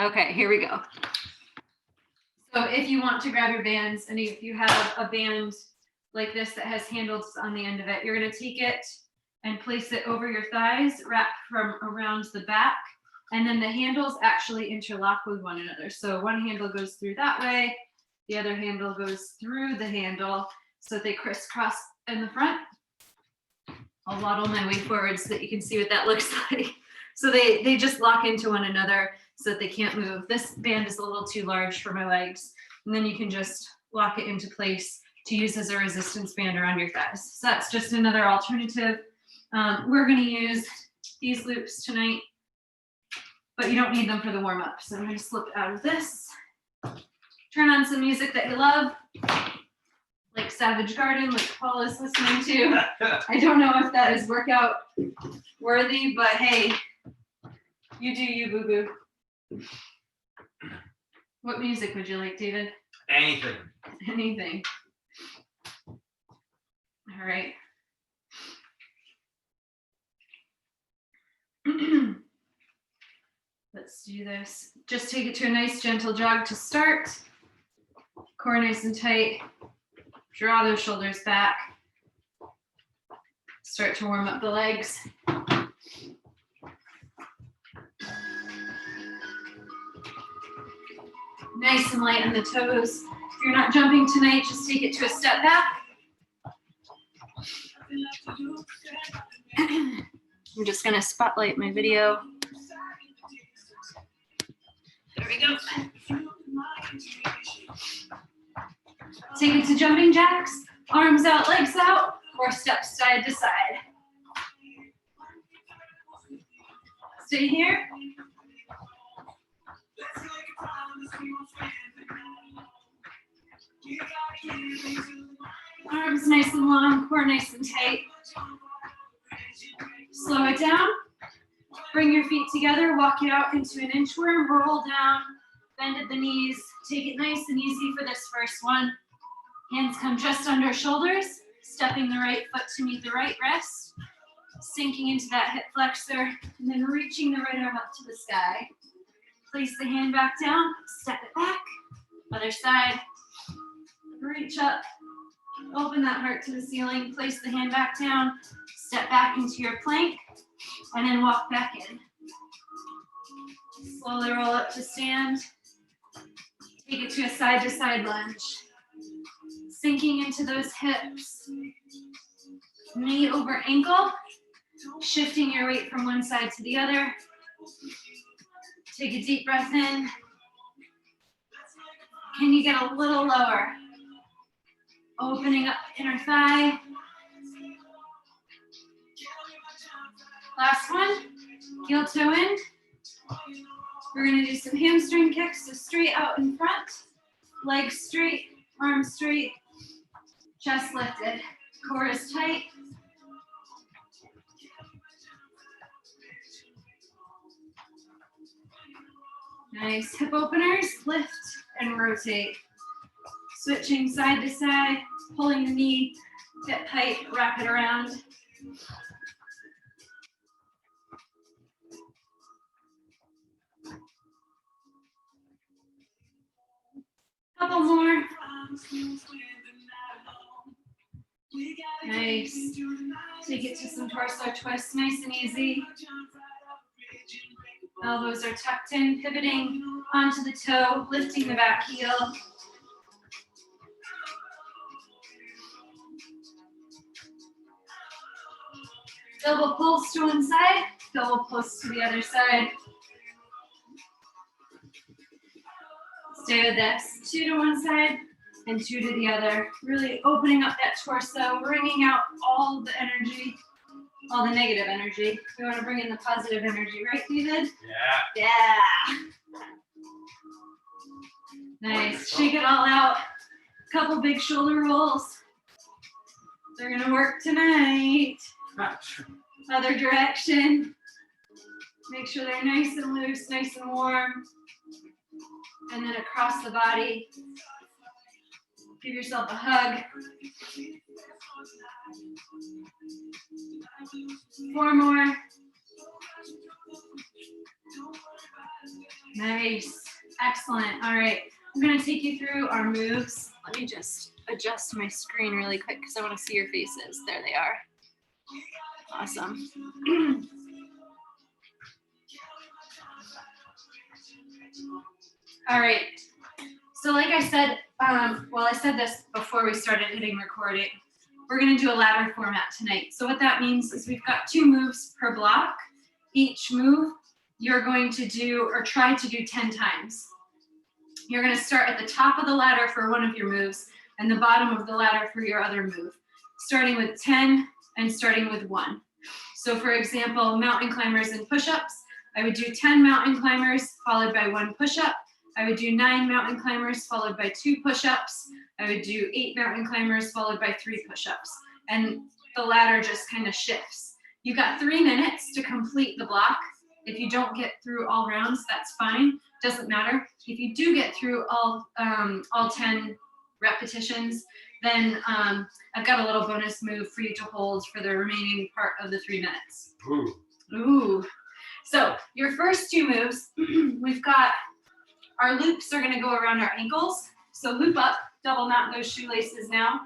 Okay, here we go. So if you want to grab your bands, and if you have a band like this that has handles on the end of it, you're going to take it and place it over your thighs, wrap from around the back, and then the handles actually interlock with one another. So one handle goes through that way, the other handle goes through the handle, so that they crisscross in the front. I'll waddle my way forward so that you can see what that looks like. So they just lock into one another so that they can't move. This band is a little too large for my legs. And then you can just lock it into place to use as a resistance band around your thighs. So that's just another alternative. We're going to use these loops tonight, but you don't need them for the warm up. So I'm going to slip out of this. Turn on some music that you love, like Savage Garden, like Paul is listening to. I don't know if that is workout worthy, but hey, you do you, boo-boo. What music would you like, David? Anything. Anything. All right. Let's do this. Just take it to a nice gentle jog to start. Core nice and tight. Draw those shoulders back. Start to warm up the legs. Nice and light on the toes. If you're not jumping tonight, just take it to a step back. I'm just going to spotlight my video. There we go. Take it to jumping jacks, arms out, legs out, or steps side to side. Stay here. Arms nice and long, core nice and tight. Slow it down. Bring your feet together, walk it out into an inchworm, roll down, bend at the knees. Take it nice and easy for this first one. Hands come just under shoulders, stepping the right foot to meet the right wrist, sinking into that hip flexor, and then reaching the right arm up to the sky. Place the hand back down, step it back, other side, reach up, open that heart to the ceiling, place the hand back down, step back into your plank, and then walk back in. Slowly roll up to stand. Take it to a side-to-side lunge. Sinking into those hips. Knee over ankle. Shifting your weight from one side to the other. Take a deep breath in. Can you get a little lower? Opening up inner thigh. Last one, heel toe in. We're gonna do some hamstring kicks, so straight out in front, legs straight, arms straight, chest lifted, core is tight. Nice, hip openers, lift and rotate. Switching side to side, pulling the knee, hip height, wrap it around. Couple more. Nice. Take it to some torso twists, nice and easy. Elbows are tucked in, pivoting onto the toe, lifting the back heel. Double pulse to one side, double pulse to the other side. Stay with this. 2 to one side and 2 to the other. Really opening up that torso, bringing out all the energy, all the negative energy. You want to bring in the positive energy, right, David? Yeah. Yeah. Nice. Shake it all out. Couple big shoulder rolls. They're going to work tonight. Other direction. Make sure they're nice and loose, nice and warm. And then across the body. Give yourself a hug. 4 more. Nice. Excellent. All right. I'm going to take you through our moves. Let me just adjust my screen really quick because I want to see your faces. There they are. Awesome. All right. So like I said, well, I said this before we started hitting recording. We're going to do a ladder format tonight. So what that means is we've got 2 moves per block. Each move you're going to do or try to do 10 times. You're going to start at the top of the ladder for one of your moves and the bottom of the ladder for your other move, starting with 10 and starting with 1. So for example, mountain climbers and push-ups, I would do 10 mountain climbers followed by 1 push-up. I would do 9 mountain climbers followed by 2 push-ups. I would do 8 mountain climbers followed by 3 push-ups. And the ladder just kind of shifts. You got 3 minutes to complete the block. If you don't get through all rounds, that's fine. Doesn't matter. If you do get through all 10 repetitions, then I've got a little bonus move for you to hold for the remaining part of the 3 minutes. Ooh. So your first 2 moves, we've got our loops are going to go around our ankles. So loop up, double knot those shoelaces now.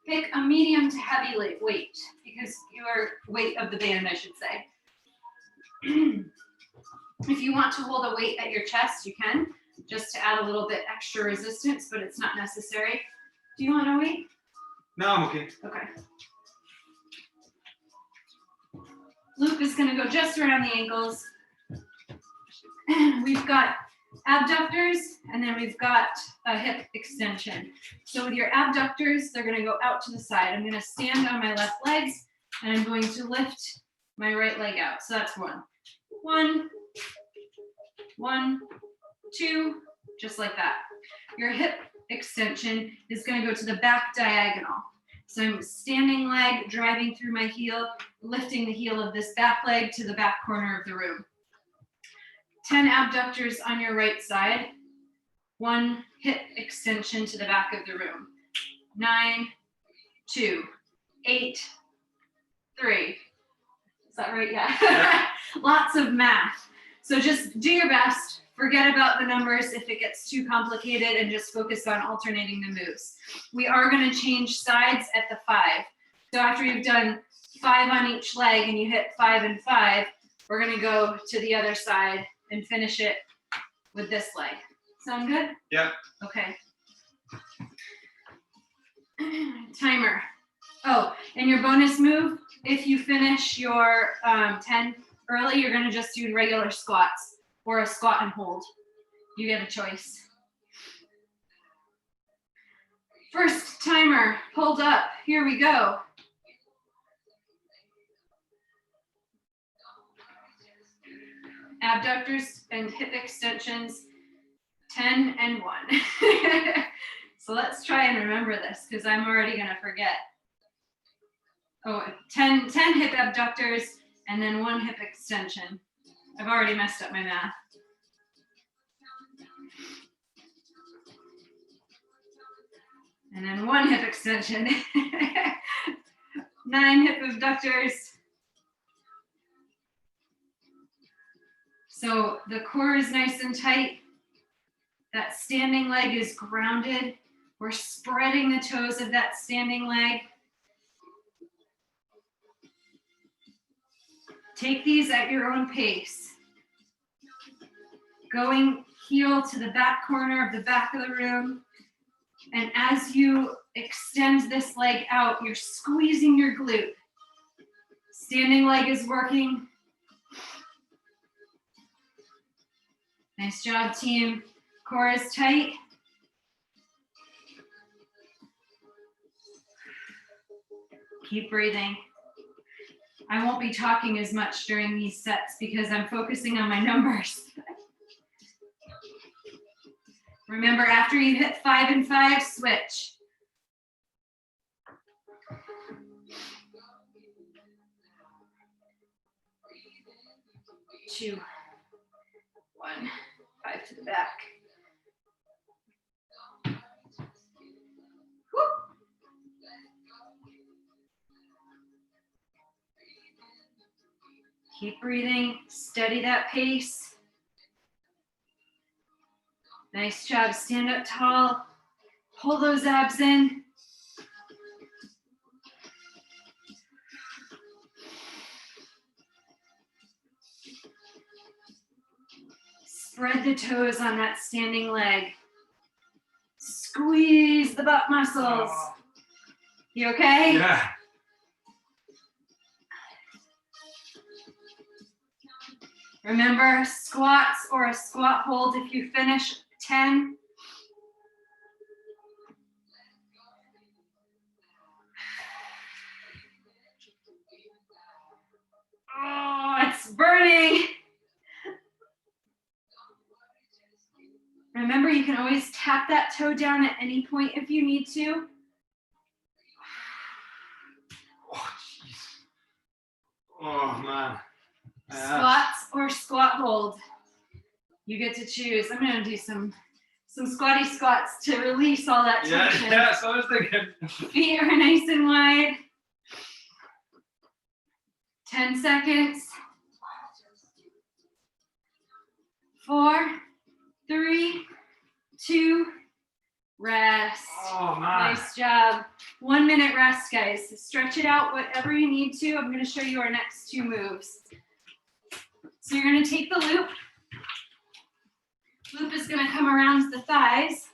Pick a medium to heavy weight, because your weight of the band, I should say. If you want to hold a weight at your chest, you can, just to add a little bit extra resistance, but it's not necessary. Do you want a weight? No, I'm okay. Okay. Loop is going to go just around the ankles. We've got abductors, and then we've got a hip extension. So with your abductors, they're going to go out to the side. I'm going to stand on my left legs, and I'm going to lift my right leg out. So that's 1. 1, 1, 2, just like that. Your hip extension is going to go to the back diagonal. So I'm standing leg, driving through my heel, lifting the heel of this back leg to the back corner of the room. 10 abductors on your right side, 1 hip extension to the back of the room. 9, 2, 8, 3. Is that right? Yeah. Lots of math. So just do your best. Forget about the numbers if it gets too complicated and just focus on alternating the moves. We are going to change sides at the 5. So after you've done 5 on each leg and you hit 5 and 5, we're going to go to the other side and finish it with this leg. Sound good? Yeah. Okay. Timer. Oh, and your bonus move, if you finish your 10 early, you're going to just do regular squats or a squat and hold. You get a choice. First timer, hold up. Here we go. Abductors and hip extensions, 10 and 1. So let's try and remember this because I'm already going to forget. Oh, 10 hip abductors and then 1 hip extension. I've already messed up my math. And then 1 hip extension. 9 hip abductors. So the core is nice and tight. That standing leg is grounded. We're spreading the toes of that standing leg. Take these at your own pace. Going heel to the back corner of the back of the room. And as you extend this leg out, you're squeezing your glute. Standing leg is working. Nice job, team. Core is tight. Keep breathing. I won't be talking as much during these sets because I'm focusing on my numbers. Remember, after you hit 5 and 5, switch. Two, 1, 5 to the back. Woo. Keep breathing, steady that pace. Nice job, stand up tall. Pull those abs in. Spread the toes on that standing leg. Squeeze the butt muscles. You okay? Yeah. Remember, squats or a squat hold if you finish 10. Oh, it's burning. Remember, you can always tap that toe down at any point if you need to. Oh, jeez. Oh, man. Squats or squat hold. You get to choose. I'm going to do some squatty squats to release all that tension. Yeah, so I was thinking. Feet are nice and wide. 10 seconds. 4, 3, 2, rest. Oh, man. Nice job. 1 minute rest, guys. Stretch it out whatever you need to. I'm going to show you our next 2 moves. So you're going to take the loop. Loop is going to come around the thighs.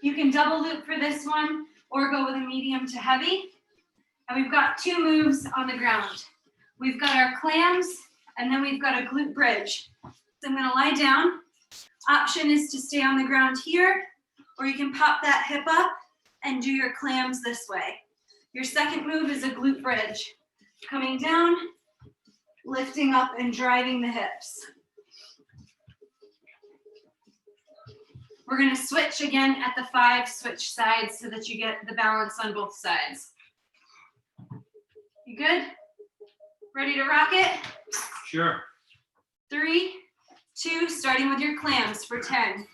You can double loop for this one or go with a medium to heavy. And we've got 2 moves on the ground. We've got our clams, and then we've got a glute bridge. So I'm going to lie down. Option is to stay on the ground here, or you can pop that hip up and do your clams this way. Your second move is a glute bridge. Coming down, lifting up and driving the hips. We're going to switch again at the 5, switch sides so that you get the balance on both sides. You good? Ready to rock it? Sure. 3, 2, starting with your clams for 10.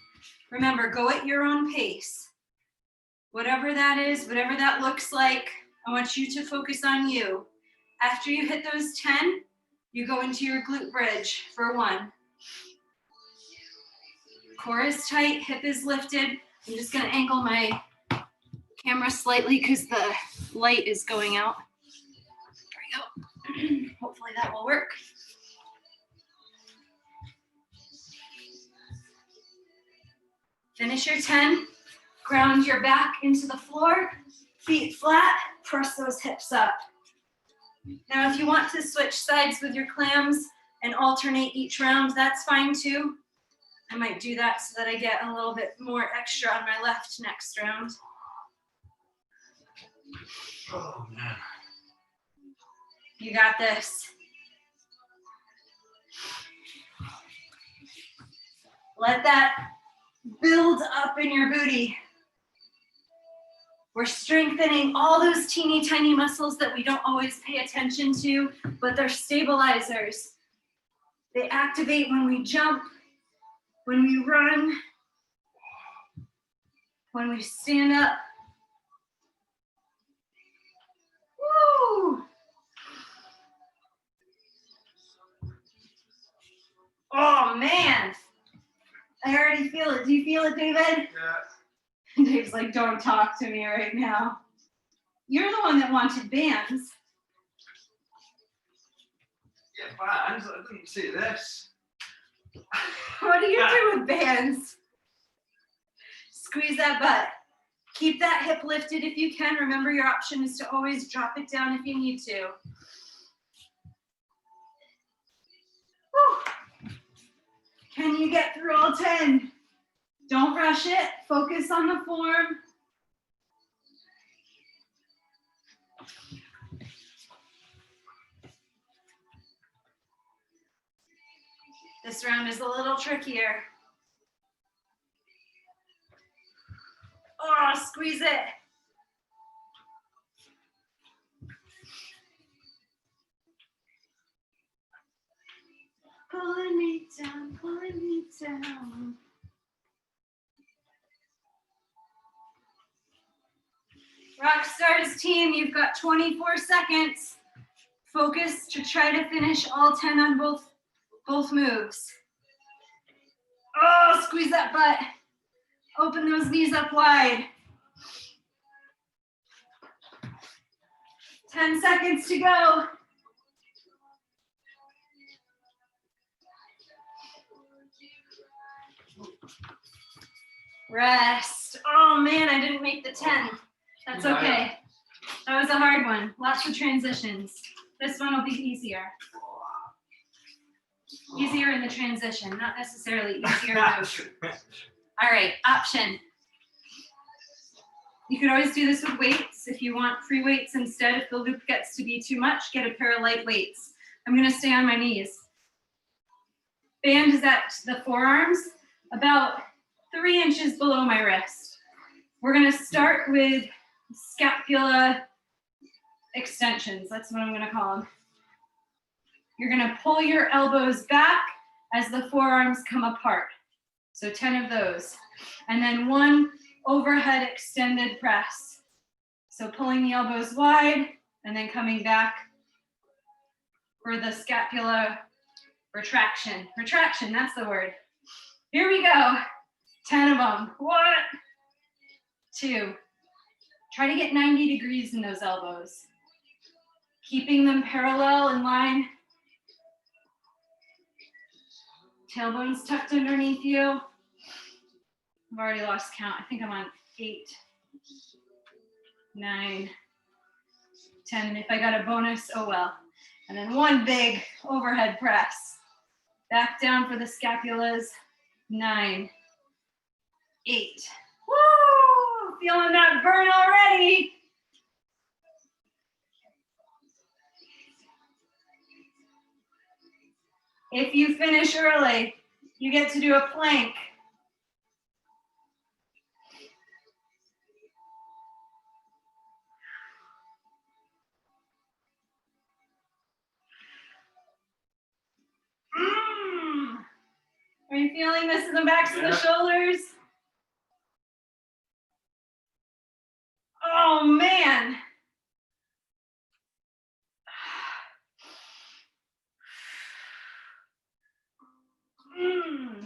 Remember, go at your own pace. Whatever that is, whatever that looks like, I want you to focus on you. After you hit those 10, you go into your glute bridge for 1. Core is tight, hip is lifted. I'm just gonna angle my camera slightly because the light is going out. There we go. Hopefully that will work. Finish your 10. Ground your back into the floor, feet flat, press those hips up. Now, if you want to switch sides with your clams and alternate each round, that's fine too. I might do that so that I get a little bit more extra on my left next round. Oh, man. You got this. Let that build up in your booty. We're strengthening all those teeny tiny muscles that we don't always pay attention to, but they're stabilizers. They activate when we jump, when we run, when we stand up. Woo! Oh man, I already feel it. Do you feel it, David? Yeah. Dave's like, don't talk to me right now. You're the one that wanted bands. Yeah, bands? I didn't see this. What do you do with bands? Squeeze that butt. Keep that hip lifted if you can. Remember, your option is to always drop it down if you need to. Whew. Can you get through all 10? Don't rush it. Focus on the form. This round is a little trickier. Oh, squeeze it. Pulling me down, pulling me down. Rockstars team, you've got 24 seconds. Focus to try to finish all 10 on both moves. Oh, squeeze that butt. Open those knees up wide. 10 seconds to go. Rest. Oh man, I didn't make the 10. That's okay. That was a hard one. Lots of transitions. This one will be easier. Easier in the transition, not necessarily easier. All right, option. You could always do this with weights. If you want free weights instead, if the loop gets to be too much, get a pair of light weights. I'm gonna stay on my knees. Band is at the forearms, about 3 inches below my wrist. We're gonna start with scapula extensions. That's what I'm gonna call them. You're gonna pull your elbows back as the forearms come apart. So 10 of those. And then 1 overhead extended press. So pulling the elbows wide and then coming back for the scapula retraction. Retraction, that's the word. Here we go. 10 of them. 1, 2. Try to get 90 degrees in those elbows. Keeping them parallel in line. Tailbones tucked underneath you. I've already lost count. I think I'm on 8, 9, 10. If I got a bonus, oh well. And then 1 big overhead press. Back down for the scapulas. 9, 8. Woo! Feeling that burn already. If you finish early, you get to do a plank. Are you feeling this in the backs of the shoulders? Oh man. Woo!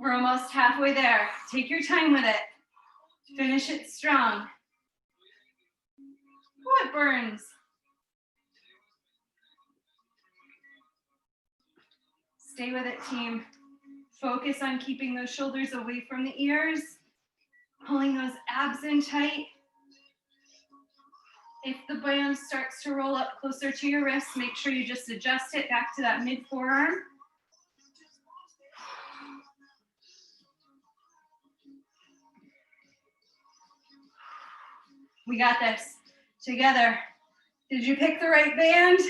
We're almost halfway there. Take your time with it. Finish it strong. Oh, it burns. Stay with it, team. Focus on keeping those shoulders away from the ears, pulling those abs in tight. If the band starts to roll up closer to your wrist, make sure you just adjust it back to that mid forearm. We got this. Together. Did you pick the right band?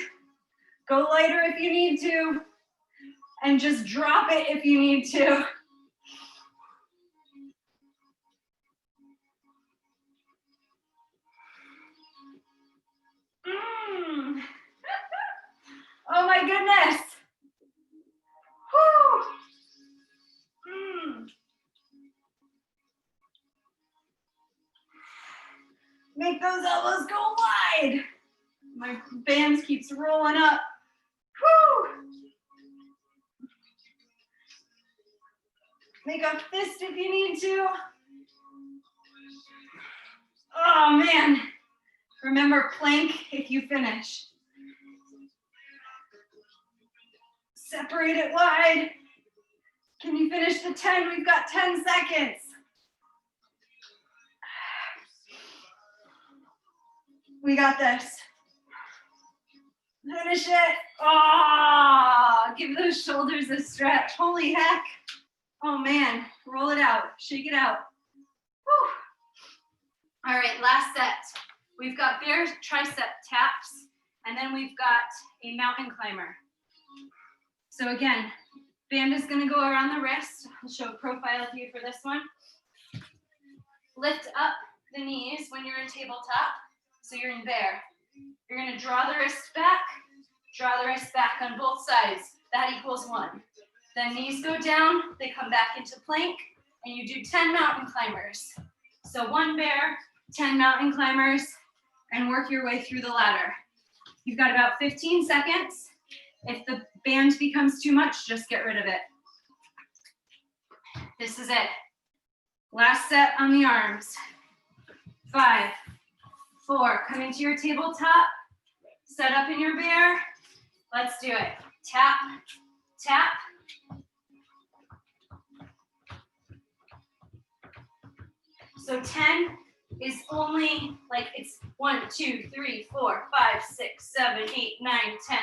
Go lighter if you need to. And just drop it if you need to. Oh my goodness. Whew. Make those elbows go wide. My band keeps rolling up. Whew. Make a fist if you need to. Oh man. Remember, plank if you finish. Separate it wide. Can you finish the 10? We've got 10 seconds. We got this. Finish it. Oh, give those shoulders a stretch. Holy heck. Oh man, roll it out, shake it out. Whew. All right, last set. We've got bare tricep taps, and then we've got a mountain climber. So again, band is gonna go around the wrist. I'll show a profile view for this one. Lift up the knees when you're in tabletop. So you're in bear. You're gonna draw the wrist back on both sides. That equals 1. Then knees go down, they come back into plank, and you do 10 mountain climbers. So 1 bear, 10 mountain climbers, and work your way through the ladder. You've got about 15 seconds. If the band becomes too much, just get rid of it. This is it. Last set on the arms. 5, 4, come into your tabletop, set up in your bear. Let's do it. Tap, tap. So 10 is only like it's 1, 2, 3, 4, 5, 6, 7, 8, 9, 10.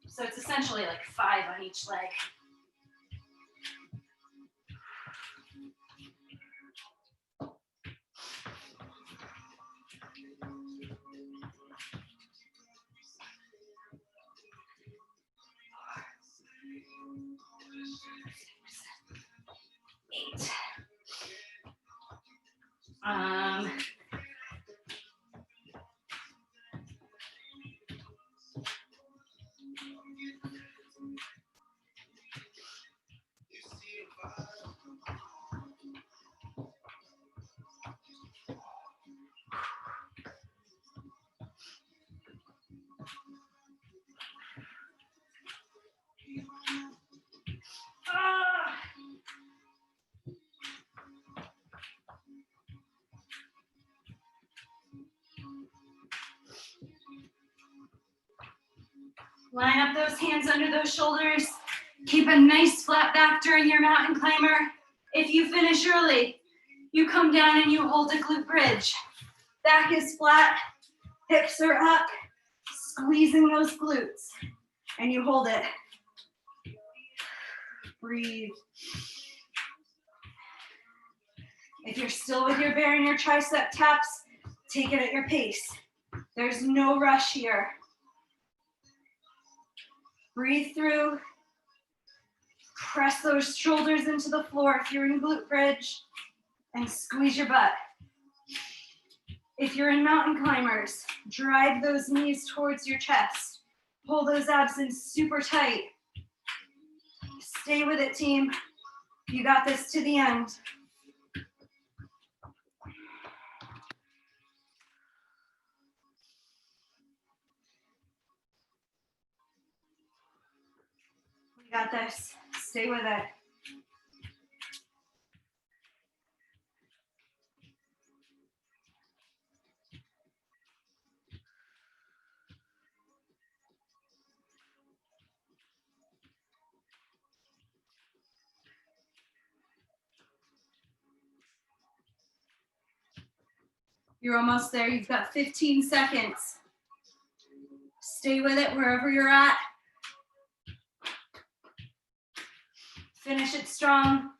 So it's essentially like 5 on each leg. Line up those hands under those shoulders. Keep a nice flat back during your mountain climber. If you finish early, you come down and you hold a glute bridge. Back is flat, hips are up, squeezing those glutes, and you hold it. Breathe. If you're still with your bear and your tricep taps, take it at your pace. There's no rush here. Breathe through. Press those shoulders into the floor if you're in glute bridge, and squeeze your butt. If you're in mountain climbers, drive those knees towards your chest. Pull those abs in super tight. Stay with it, team. You got this to the end. We got this. Stay with it. You're almost there. You've got 15 seconds. Stay with it wherever you're at. Finish it strong.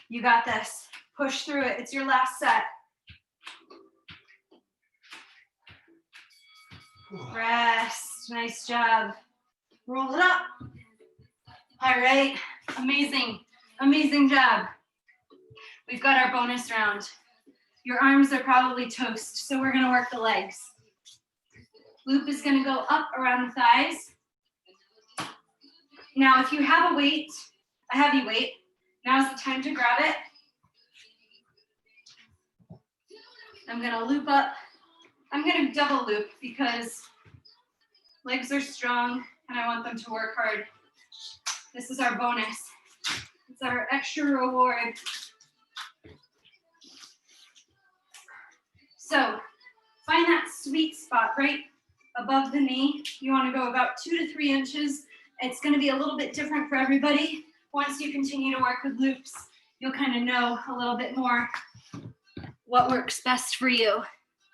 You got this. Push through it. It's your last set. Rest. Nice job. Roll it up. All right. Amazing. Amazing job. We've got our bonus round. Your arms are probably toast, so we're going to work the legs. Loop is going to go up around the thighs. Now, if you have a weight, a heavy weight, now's the time to grab it. I'm going to loop up. I'm going to double loop because legs are strong and I want them to work hard. This is our bonus. It's our extra reward. So find that sweet spot right above the knee. You want to go about 2 to 3 inches. It's going to be a little bit different for everybody. Once you continue to work with loops, you'll kind of know a little bit more what works best for you.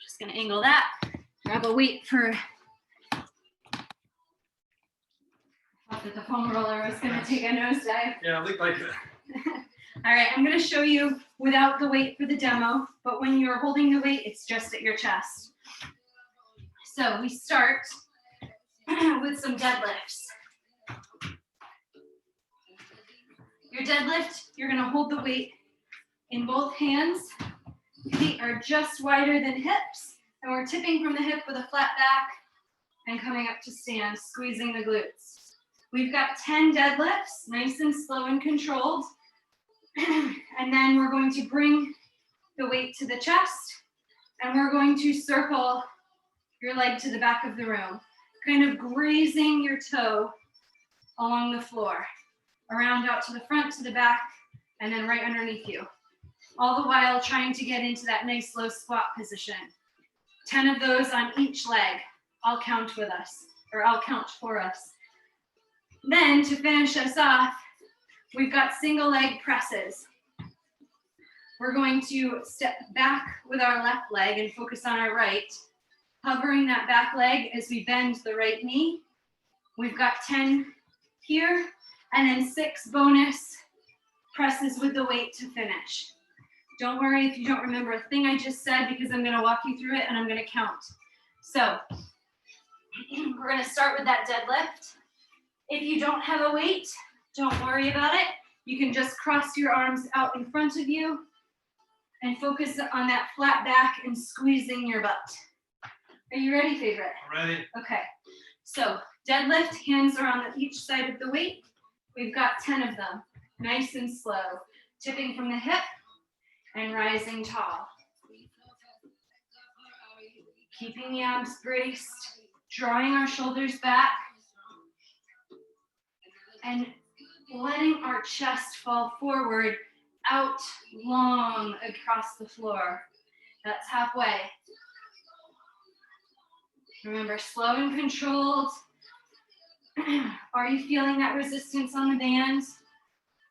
Just going to angle that. Grab a weight for. I thought that the foam roller was going to take a nosedive. Yeah, it looked like that. All right, I'm going to show you without the weight for the demo, but when you're holding the weight, it's just at your chest. So we start with some deadlifts. Your deadlift, you're going to hold the weight in both hands. Feet are just wider than hips, and we're tipping from the hip with a flat back and coming up to stand, squeezing the glutes. We've got 10 deadlifts, nice and slow and controlled. And then we're going to bring the weight to the chest, and we're going to circle your leg to the back of the room, kind of grazing your toe along the floor, around out to the front, to the back, and then right underneath you. All the while trying to get into that nice low squat position. 10 of those on each leg. I'll count with us, or I'll count for us. Then to finish us off, we've got single leg presses. We're going to step back with our left leg and focus on our right, hovering that back leg as we bend the right knee. We've got 10 here, and then 6 bonus presses with the weight to finish. Don't worry if you don't remember a thing I just said, because I'm gonna walk you through it and I'm gonna count. So we're gonna start with that deadlift. If you don't have a weight, don't worry about it. You can just cross your arms out in front of you and focus on that flat back and squeezing your butt. Are you ready, favorite? Ready. Okay, so deadlift, hands are on each side of the weight. We've got 10 of them, nice and slow, tipping from the hip and rising tall. Keeping the abs braced, drawing our shoulders back, and letting our chest fall forward, out long across the floor. That's halfway. Remember, slow and controlled. Are you feeling that resistance on the band?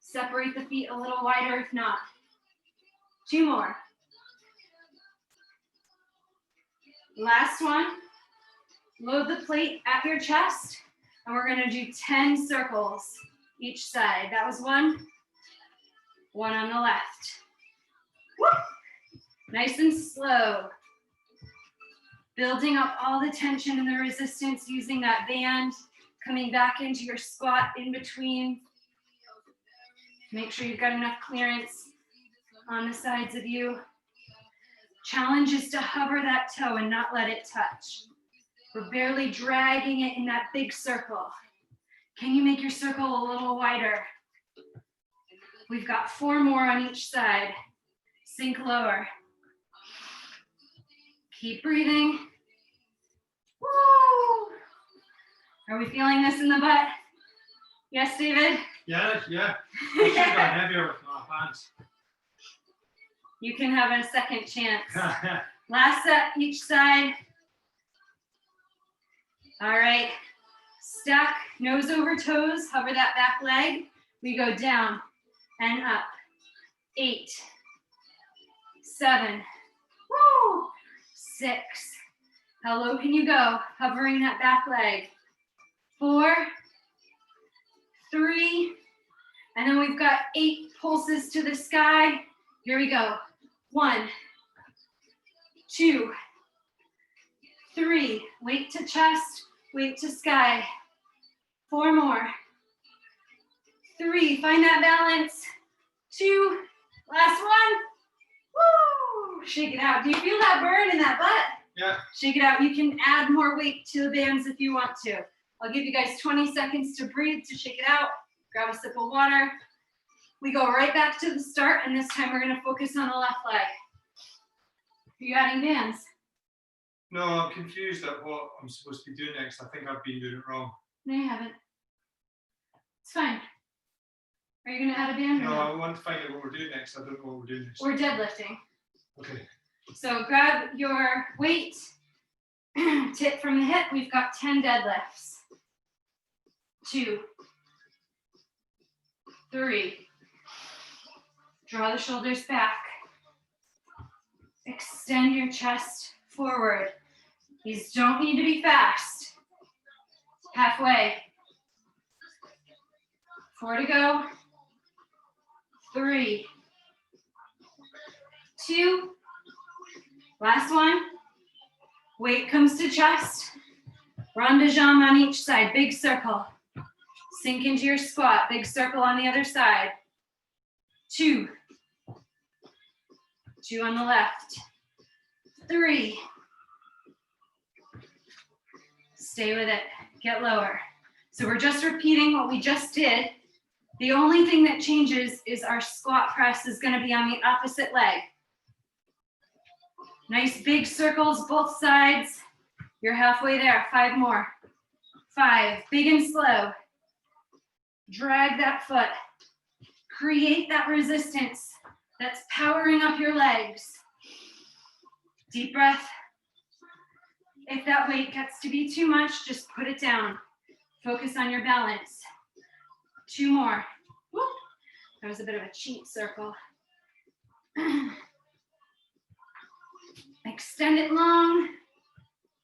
Separate the feet a little wider if not. 2 more. Last one. Load the plate at your chest, and we're gonna do 10 circles each side. That was 1. 1 on the left. Woo! Nice and slow. Building up all the tension and the resistance using that band, coming back into your squat in between. Make sure you've got enough clearance on the sides of you. Challenge is to hover that toe and not let it touch. We're barely dragging it in that big circle. Can you make your circle a little wider? We've got 4 more on each side. Sink lower. Keep breathing. Woo! Are we feeling this in the butt? Yes, David? Yeah. I should have gone heavier with my hands. You can have a second chance. Last set, each side. All right. Stack nose over toes, hover that back leg. We go down and up. 8, 7, woo, 6. How low can you go? Hovering that back leg. 4, 3, and then we've got 8 pulses to the sky. Here we go. 1, 2, 3. Weight to chest, weight to sky. 4 more. 3. Find that balance. 2. Last one. Woo! Shake it out. Do you feel that burn in that butt? Yeah. Shake it out. You can add more weight to the bands if you want to. I'll give you guys 20 seconds to breathe, to shake it out. Grab a sip of water. We go right back to the start, and this time we're going to focus on the left leg. Are you adding bands? No, I'm confused at what I'm supposed to be doing next. I think I've been doing it wrong. No, you haven't. It's fine. Are you going to add a band or No, no? I want to find out what we're doing next. I don't know what we're doing next. We're deadlifting. Okay. So grab your weight, tip from the hip. We've got 10 deadlifts. 2, 3. Draw the shoulders back. Extend your chest forward. These don't need to be fast. Halfway. 4 to go. 3, 2. Last one. Weight comes to chest. Rond de jambe on each side. Big circle. Sink into your squat. Big circle on the other side. 2. 2 on the left. 3. Stay with it. Get lower. So we're just repeating what we just did, The only thing that changes is our squat press is gonna be on the opposite leg. Nice big circles, both sides. You're halfway there, 5 more. 5, big and slow. Drag that foot. Create that resistance that's powering up your legs. Deep breath. If that weight gets to be too much, just put it down. Focus on your balance. 2 more. Woo. That was a bit of a cheat circle. Extend it long.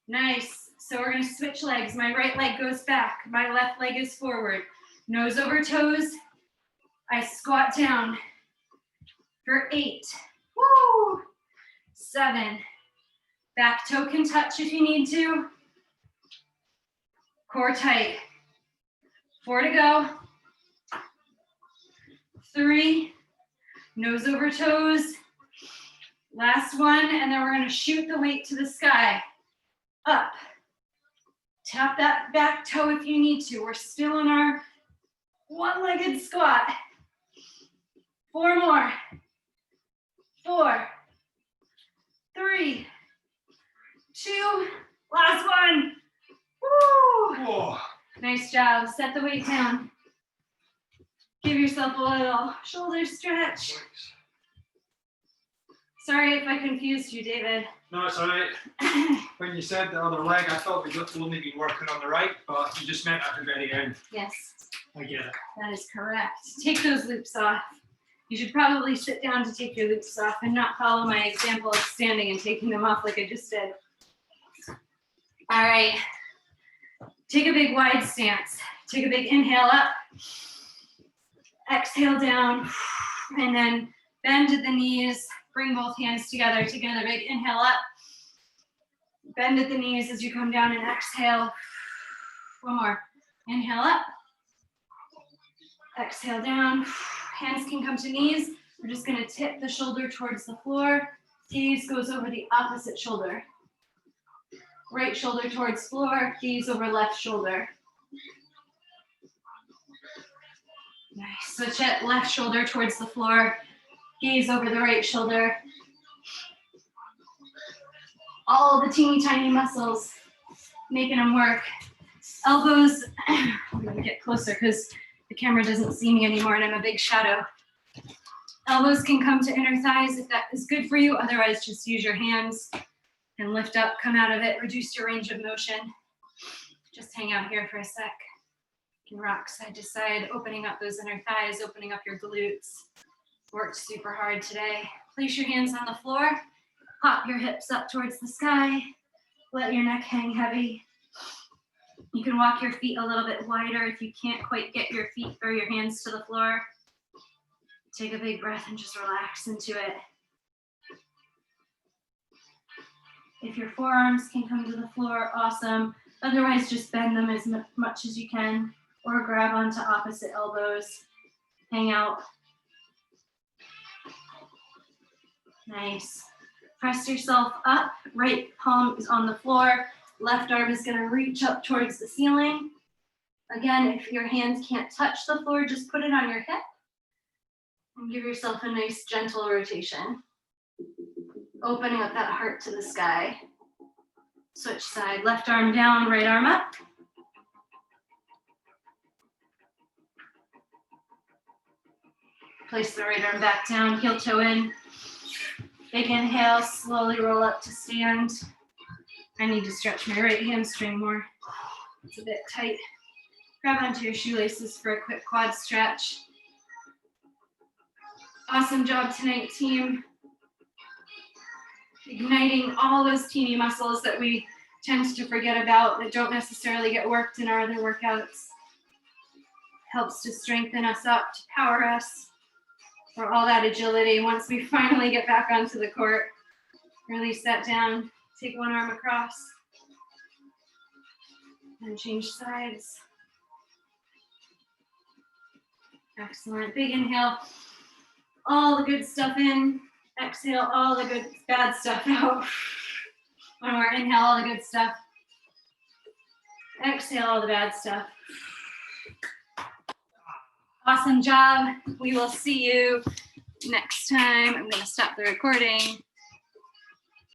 Nice. So we're going to switch legs. My right leg goes back. My left leg is forward. Nose over toes. I squat down for 8. Woo! 7. Back toe can touch if you need to. Core tight. 4 to go. 3. Nose over toes. Last one, and then we're going to shoot the weight to the sky. Up. Tap that back toe if you need to. We're still in our one-legged squat. 4 more. 4, 3, 2, last one. Woo! Whoa. Nice job. Set the weight down. Give yourself a little shoulder stretch. Sorry if I confused you, David. No, it's all right. When you said the other leg, I thought we'd only been working on the right, but you just meant at the very end. Yes, I get it. that is correct. Take those loops off. You should probably sit down to take your loops off and not follow my example of standing and taking them off like I just did. All right. Take a big wide stance. Take a big inhale up. Exhale down. And then bend at the knees. Bring both hands together. Take another big inhale up. Bend at the knees as you come down and exhale. One more. Inhale up. Exhale down. Hands can come to knees. We're just going to tip the shoulder towards the floor. Gaze goes over the opposite shoulder. Right shoulder towards floor. Gaze over left shoulder. Nice. Switch it. Left shoulder towards the floor. Gaze over the right shoulder. All the teeny tiny muscles, making them work. Elbows, I'm gonna get closer because the camera doesn't see me anymore and I'm a big shadow. Elbows can come to inner thighs if that is good for you. Otherwise, just use your hands and lift up, come out of it, reduce your range of motion. Just hang out here for a sec. You can rock side to side, opening up those inner thighs, opening up your glutes. Worked super hard today. Place your hands on the floor. Pop your hips up towards the sky. Let your neck hang heavy. You can walk your feet a little bit wider if you can't quite get your feet or your hands to the floor. Take a big breath and just relax into it. If your forearms can come to the floor, awesome. Otherwise, just bend them as much as you can or grab onto opposite elbows. Hang out. Nice. Press yourself up. Right palm is on the floor. Left arm is going to reach up towards the ceiling. Again, if your hands can't touch the floor, just put it on your hip and give yourself a nice gentle rotation. Opening up that heart to the sky. Switch side. Left arm down, right arm up. Place the right arm back down, heel toe in. Big inhale, slowly roll up to stand. I need to stretch my right hamstring more. It's a bit tight. Grab onto your shoelaces for a quick quad stretch. Awesome job tonight, team. Igniting all those teeny muscles that we tend to forget about that don't necessarily get worked in our other workouts. Helps to strengthen us up, to power us for all that agility. Once we finally get back onto the court, release that down, take one arm across, and change sides. Excellent. Big inhale, all the good stuff in. Exhale, all the good, bad stuff out. One more, inhale, all the good stuff. Exhale, all the bad stuff. Awesome job. We will see you next time. I'm going to stop the recording.